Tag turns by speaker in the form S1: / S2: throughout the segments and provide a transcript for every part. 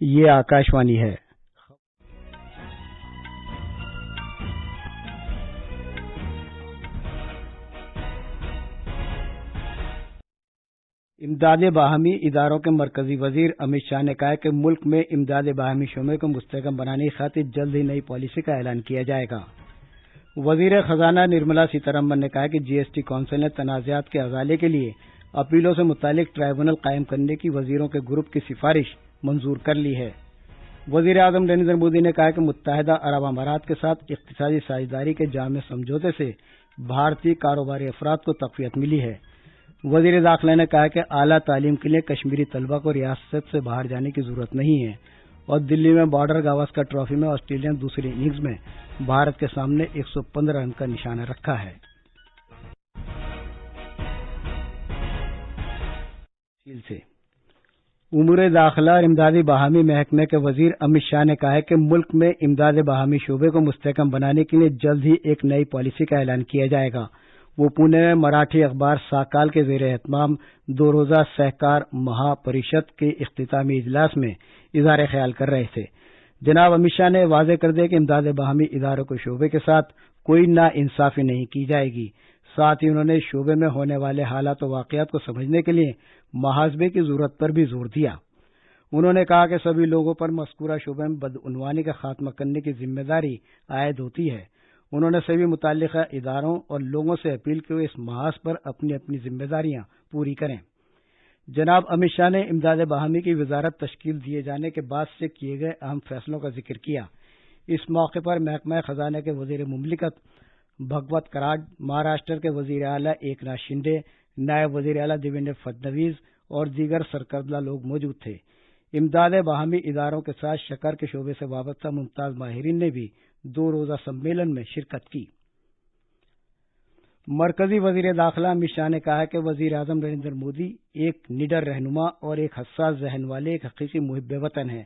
S1: یہ آکاشوانی ہے۔ امداد باہمی اداروں کے مرکزی وزیر امت شاہ نے کہا ہے کہ ملک میں امداد باہمی شعبے کو مستحکم بنانے کی خاطر جلد ہی نئی پالیسی کا اعلان کیا جائے گا۔ وزیر خزانہ نرملا سیتارمن نے کہا کہ جی ایس ٹی کونسل نے تنازعات کے ازالے کے لیے اپیلوں سے متعلق ٹرائیبونل قائم کرنے کی وزیروں کے گروپ کی سفارش منظور کر لی ہے۔ وزیر اعظم نریندر مودی نے کہا کہ متحدہ عرب امارات کے ساتھ اقتصادی ساجھیداری کے جامع سمجھوتے سے بھارتی کاروباری افراد کو تقویت ملی ہے۔ وزیر داخلہ نے کہا کہ اعلیٰ تعلیم کے لیے کشمیری طلبہ کو ریاست سے باہر جانے کی ضرورت نہیں ہے اور دلی میں بارڈر گواسکر ٹرافی میں آسٹریلیا نے دوسری اننگز میں بھارت کے سامنے 115 رن کا نشانہ رکھا ہے۔ امور داخلہ اور امدادی باہمی محکمے کے وزیر امت شاہ نے کہا ہے کہ ملک میں امداد باہمی شعبے کو مستحکم بنانے کے لیے جلد ہی ایک نئی پالیسی کا اعلان کیا جائے گا۔ وہ پونے میں مراٹھی اخبار ساکال کے زیر اہتمام 2 روزہ سہکار مہا پریشد کے اختتامی اجلاس میں اظہار خیال کر رہے تھے۔ جناب امت شاہ نے واضح کر دیا کہ امداد باہمی اداروں کے شعبے کے ساتھ کوئی ناانصافی نہیں کی جائے گی۔ ساتھ ہی انہوں نے شعبے میں ہونے والے حالات و واقعات کو سمجھنے کے لیے محاسبے کی ضرورت پر بھی زور دیا۔ انہوں نے کہا کہ سبھی لوگوں پر مذکورہ شعبے میں بدعنوانی کا خاتمہ کرنے کی ذمہ داری عائد ہوتی ہے۔ انہوں نے سبھی متعلقہ اداروں اور لوگوں سے اپیل کی کہ اس محاذ پر اپنی اپنی ذمہ داریاں پوری کریں۔ جناب امت شاہ نے امداد باہمی کی وزارت تشکیل دیے جانے کے بعد سے کیے گئے اہم فیصلوں کا ذکر کیا۔ اس موقع پر محکمہ خزانہ کے وزیر مملکت بھگوت کراڈ، مہاراشٹر کے وزیر اعلیٰ ایکناتھ شنڈے، نائب وزیر اعلیٰ دیویندر فڈنویس اور دیگر سرکردہ لوگ موجود تھے۔ امداد باہمی اداروں کے ساتھ شکر کے شعبے سے وابستہ ممتاز ماہرین نے بھی 2 روزہ سمیلن میں شرکت کی۔ مرکزی وزیر داخلہ امت شاہ نے کہا کہ وزیر اعظم نریندر مودی ایک نڈر رہنما اور ایک حساس ذہن والے ایک حقیقی محب وطن ہیں۔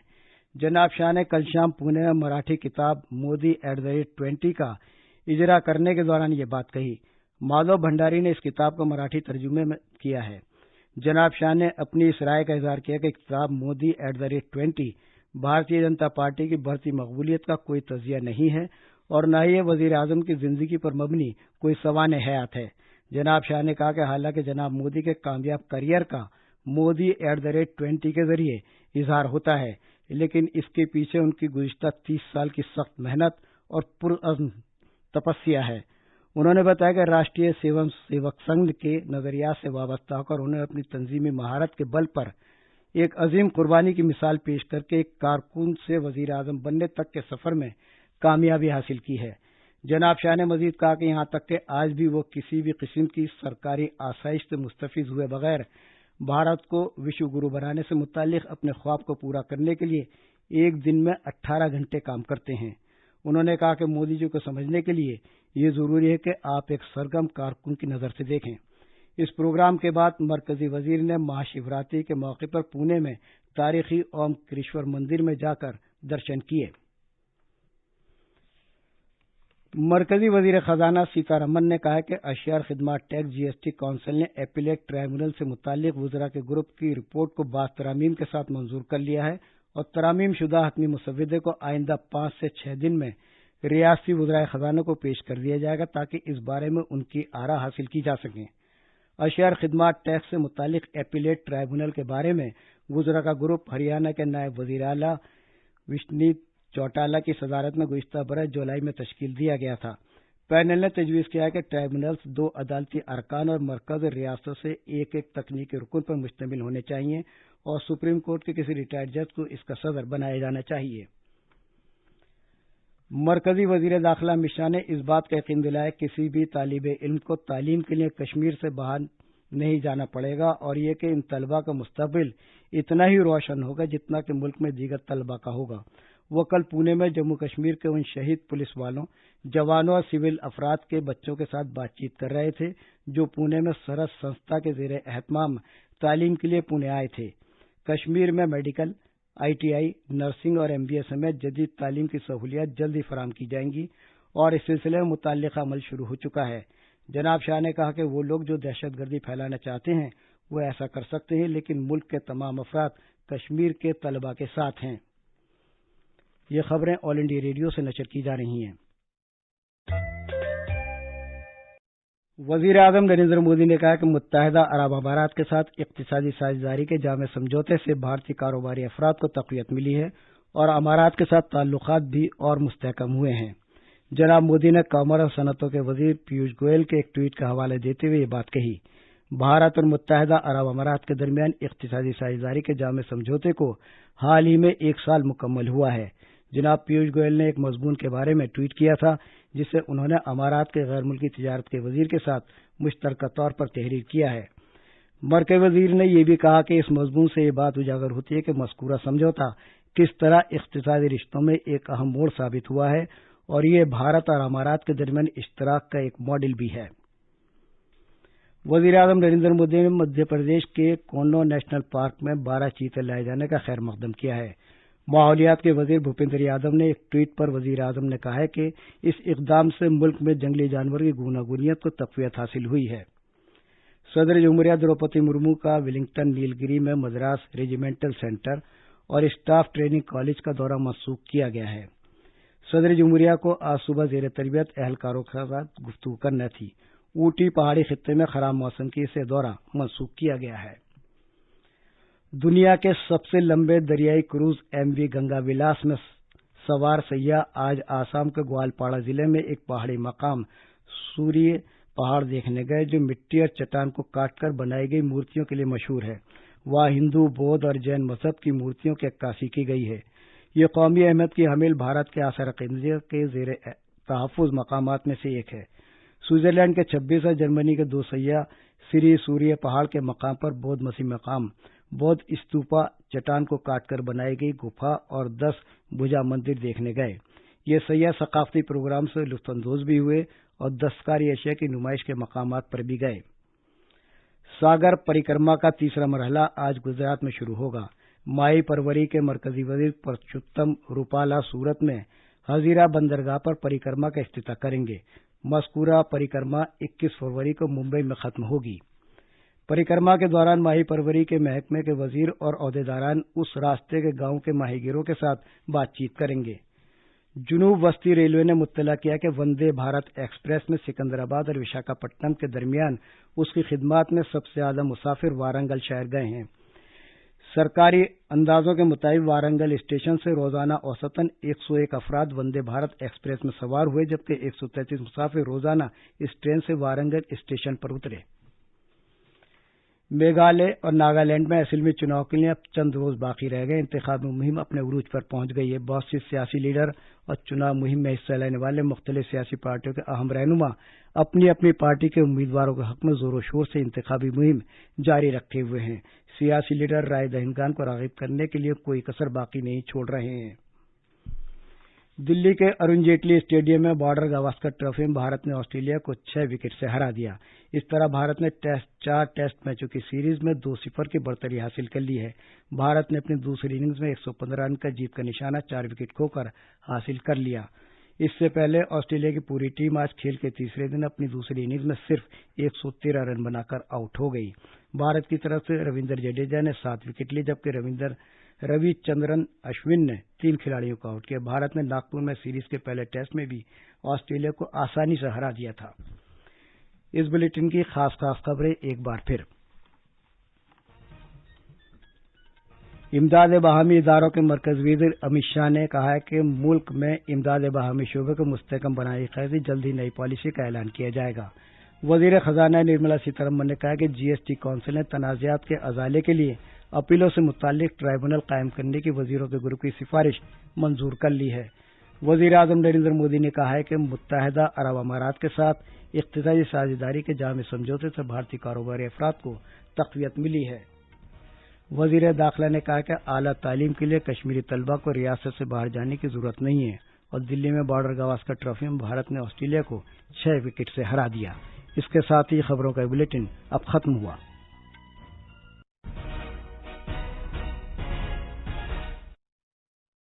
S1: جناب شاہ نے کل شام پونے میں مراٹھی کتاب مودی @20 کا اجرا کرنے کے دوران یہ بات کہی۔ مادھو بھنڈاری نے اس کتاب کو مراٹھی ترجمے میں کیا ہے۔ جناب شاہ نے اپنی اس رائے کا اظہار کیا کہ کتاب مودی @20 بھارتیہ جنتا پارٹی کی بڑھتی مقبولیت کا کوئی تجزیہ نہیں ہے اور نہ ہی یہ وزیر اعظم کی زندگی پر مبنی کوئی سوانح حیات ہے۔ جناب شاہ نے کہا کہ حالانکہ جناب مودی کے کامیاب کیریئر کا مودی @20 کے ذریعے اظہار ہوتا ہے، لیکن اس کے پیچھے ان کی گزشتہ 30 سال کی سخت محنت اور پرعزم تپسیا ہے۔ انہوں نے بتایا کہ راشٹریہ سیوم سیوک سنگھ کے نظریات سے وابستہ ہو کر انہوں نے اپنی تنظیمی مہارت کے بل پر ایک عظیم قربانی کی مثال پیش کر کے ایک کارکن سے وزیر اعظم بننے تک کے سفر میں کامیابی حاصل کی ہے۔ جناب شاہ نے مزید کہا کہ یہاں تک کہ آج بھی وہ کسی بھی قسم کی سرکاری آسائش سے مستفید ہوئے بغیر بھارت کو وشو گرو بنانے سے متعلق اپنے خواب کو پورا کرنے کے لیے ایک دن میں 18 گھنٹے کام کرتے ہیں۔ انہوں نے کہا کہ مودی جی کو سمجھنے کے لیے یہ ضروری ہے کہ آپ ایک سرگرم کارکن کی نظر سے دیکھیں۔ اس پروگرام کے بعد مرکزی وزیر نے مہاشیوراتری کے موقع پر پونے میں تاریخی اوم کریشور مندر میں جا کر درشن کیے۔ مرکزی وزیر خزانہ سیتارمن نے کہا کہ اشیاء اور خدمات tax G S T council نے ایپیلیٹ ٹرائیبونل سے متعلق وزراء کے گروپ کی رپورٹ کو بعض ترامیم کے ساتھ منظور کر لیا ہے اور ترامیم شدہ حتمی مسودے کو آئندہ 5 سے 6 دن میں ریاستی وزرائے خزانہ کو پیش کر دیا جائے گا تاکہ اس بارے میں ان کی آراء حاصل کی جا سکیں۔ اشیاء اور خدمات ٹیکس سے متعلق ایپیلیٹ ٹرائیبونل کے بارے میں وزراء کا گروپ ہریانہ کے نائب وزیر اعلیٰ وشنیت چوٹالہ کی صدارت میں گزشتہ برس جولائی میں تشکیل دیا گیا تھا۔ پینل نے تجویز کیا ہے کہ ٹرائیبونلز 2 عدالتی ارکان اور مرکز اور ریاستوں سے ایک تکنیکی رکن پر مشتمل ہونے چاہیے اور سپریم کورٹ کے کسی ریٹائرڈ جج کو اس کا صدر بنایا جانا چاہیے۔ مرکزی وزیر داخلہ امت شاہ نے اس بات کا یقین دلایا کہ کسی بھی طالب علم کو تعلیم کے لیے کشمیر سے باہر نہیں جانا پڑے گا اور یہ کہ ان طلباء کا مستقبل اتنا ہی روشن ہوگا جتنا کہ ملک میں دیگر طلباء کا ہوگا۔ وہ کل پونے میں جموں کشمیر کے ان شہید پولیس والوں، جوانوں اور سول افراد کے بچوں کے ساتھ بات چیت کر رہے تھے جو پونے میں سرس سنستھا کے زیر اہتمام تعلیم کے لیے پونے آئے تھے۔ کشمیر میں medical, I T I, nursing اور ایم بی اے سمیت جدید تعلیم کی سہولیات جلد ہی فراہم کی جائیں گی اور اس سلسلے میں متعلقہ عمل شروع ہو چکا ہے۔ جناب شاہ نے کہا کہ وہ لوگ جو دہشت گردی پھیلانا چاہتے ہیں وہ ایسا کر سکتے ہیں، لیکن ملک کے تمام افراد کشمیر کے طلباء کے ساتھ ہیں۔ یہ خبریں آل انڈیا ریڈیو سے نشر کی جا رہی ہیں۔ وزیر اعظم نریندر مودی نے کہا کہ متحدہ عرب امارات کے ساتھ اقتصادی ساجھیداری کے جامع سمجھوتے سے بھارتی کاروباری افراد کو تقویت ملی ہے اور امارات کے ساتھ تعلقات بھی اور مستحکم ہوئے ہیں۔ جناب مودی نے کامرس اور صنعتوں کے وزیر پیوش گوئل کے ایک ٹویٹ کا حوالہ دیتے ہوئے یہ بات کہی۔ بھارت اور متحدہ عرب امارات کے درمیان اقتصادی ساجھیداری کے جامع سمجھوتے کو حال ہی میں 1 سال مکمل ہوا ہے۔ جناب پیوش گوئل نے ایک مضمون کے بارے میں ٹویٹ کیا تھا جسے انہوں نے امارات کے غیر ملکی تجارت کے وزیر کے ساتھ مشترکہ طور پر تحریر کیا ہے۔ مرکزی وزیر نے یہ بھی کہا کہ اس مضمون سے یہ بات اجاگر ہوتی ہے کہ مذکورہ سمجھوتا کس طرح اقتصادی رشتوں میں ایک اہم موڑ ثابت ہوا ہے اور یہ بھارت اور امارات کے درمیان اشتراک کا ایک ماڈل بھی ہے۔ وزیر اعظم نریندر مودی نے مدھیہ پردیش کے کونو نیشنل پارک میں 12 چیتے لائے جانے کا خیر مقدم کیا ہے۔ ماحولیات کے وزیر بھوپندر یادو نے ایک ٹویٹ پر وزیر اعظم نے کہا ہے کہ اس اقدام سے ملک میں جنگلی جانور کی گوناگونیت کو تقویت حاصل ہوئی ہے۔ صدر جمہوریہ دروپدی مرمو کا ولنگٹن نیل گری میں مدراس ریجیمنٹل سینٹر اور اسٹاف ٹریننگ کالج کا دورہ منسوخ کیا گیا ہے۔ صدر جمہوریہ کو آج صبح زیر تربیت اہلکاروں کے ساتھ گفتگو کرنا تھی۔ اوٹی پہاڑی خطے میں خراب موسم کی سے دورہ منسوخ کیا گیا ہے۔ دنیا کے سب سے لمبے دریائی کروز ایم وی گنگا ولاس میں سوار سیاح آج آسام کے گوالپاڑا ضلع میں ایک پہاڑی مقام سوریہ پہاڑ دیکھنے گئے جو مٹی اور چٹان کو کاٹ کر بنائی گئی مورتیوں کے لیے مشہور ہے۔ وہاں ہندو، بودھ اور جین مذہب کی مورتیوں کی عکاسی کی گئی ہے۔ یہ قومی اہمیت کی حامل بھارت کے آثار قدیمہ کے زیر تحفظ مقامات میں سے ایک ہے۔ سوئٹزرلینڈ کے 26 اور جرمنی کے 2 سیاح سری سوریہ پہاڑ کے مقام پر بودھ مسیح مقام، بودھ استوپا، چٹان کو کاٹ کر بنائی گئی گپھا اور 10 بھجا مندر دیکھنے گئے۔ یہ سیاح ثقافتی پروگرام سے لطف اندوز بھی ہوئے اور دستکاری اشیاء کی نمائش کے مقامات پر بھی گئے۔ ساگر پریکرما کا تیسرا مرحلہ آج گجرات میں شروع ہوگا۔ ماہی پروری کے مرکزی وزیر پرشوتم روپالا سورت میں ہزیرا بندرگاہ پر پریکرما کا افتتاح کریں گے۔ مذکورہ پریکرما 21 فروری کو ممبئی میں ختم ہوگی۔ پریکرما کے دوران ماہی پروری کے محکمے کے وزیر اور عہدیداران اس راستے کے گاؤں کے ماہی گیروں کے ساتھ بات چیت کریں گے۔ جنوب وسطی ریلوے نے مطلع کیا کہ وندے بھارت ایکسپریس میں سکندرآباد اور وشاکھاپٹنم کے درمیان اس کی خدمات میں سب سے زیادہ مسافر وارنگل شہر گئے ہیں۔ سرکاری اندازوں کے مطابق وارنگل اسٹیشن سے روزانہ اوسطاً 101 افراد وندے بھارت ایکسپریس میں سوار ہوئے جبکہ 133 مسافر روزانہ اس ٹرین سے وارنگل اسٹیشن پر اترے۔ میگھالیہ اور ناگالینڈ میں اسمبلی چناؤ کے لیے اب چند روز باقی رہ گئے۔ انتخابی مہم اپنے عروج پر پہنچ گئی ہے۔ بہت سی سیاسی لیڈر اور چناو مہم میں حصہ لینے والے مختلف سیاسی پارٹیوں کے اہم رہنما اپنی اپنی پارٹی کے امیدواروں کے حق میں زور و شور سے انتخابی مہم جاری رکھے ہوئے ہیں۔ سیاسی لیڈر رائے دہندگان کو راغب کرنے کے لیے کوئی کسر باقی نہیں چھوڑ رہے ہیں۔ دلی کے ارون جیٹلی اسٹیڈیم میں بارڈر گواسکر ٹرافی میں بھارت نے آسٹریلیا کو 6 وکٹ سے ہرا دیا۔ اس طرح بھارت نے 4 ٹیسٹ میچوں کی سیریز میں 2-0 کی برتری حاصل کر لی ہے۔ بھارت نے اپنی دوسری اننگز میں 115 رن کا جیت کا نشانہ 4 وکٹ کھو کر حاصل کر لیا۔ اس سے پہلے آسٹریلیا کی پوری ٹیم آج کھیل کے تیسرے دن اپنی دوسری اننگز میں صرف 113 رن بنا کر آؤٹ ہو گئی۔ بھارت کی طرف سے رویندر جڈیجا نے 7 وکٹ لی جبکہ روی چندرن اشون نے 3 کھلاڑیوں کو آؤٹ کیا۔ بھارت نے ناگپور میں سیریز کے پہلے ٹیسٹ میں بھی آسٹریلیا کو آسانی سے ہرا دیا تھا۔ اس بلیٹن کی خاص خبریں ایک بار پھر۔ امداد باہمی اداروں کے مرکزی وزیر امت شاہ نے کہا ہے کہ ملک میں امداد باہمی شعبے کو مستحکم بنانے کی خاطر جلد ہی نئی پالیسی کا اعلان کیا جائے گا۔ وزیر خزانہ نرملا سیتارمن نے کہا کہ جی ایس ٹی کونسل نے تنازعات کے ازالے کے لیے اپیلوں سے متعلق ٹرائبونل قائم کرنے کی وزیروں کے گروپ کی سفارش منظور کر لی ہے۔ وزیر اعظم نریندر مودی نے کہا ہے کہ متحدہ عرب امارات کے ساتھ اقتصادی ساجھیداری کے جامع سمجھوتے سے بھارتی کاروباری افراد کو تقویت ملی ہے۔ وزیر داخلہ نے کہا کہ اعلیٰ تعلیم کے لیے کشمیری طلباء کو ریاست سے باہر جانے کی ضرورت نہیں ہے اور دلی میں بارڈر گواسکر ٹرافی میں بھارت نے آسٹریلیا کو 6 وکٹ سے ہرا دیا۔ اس کے ساتھ ہی خبروں کا بلیٹن اب ختم ہوا۔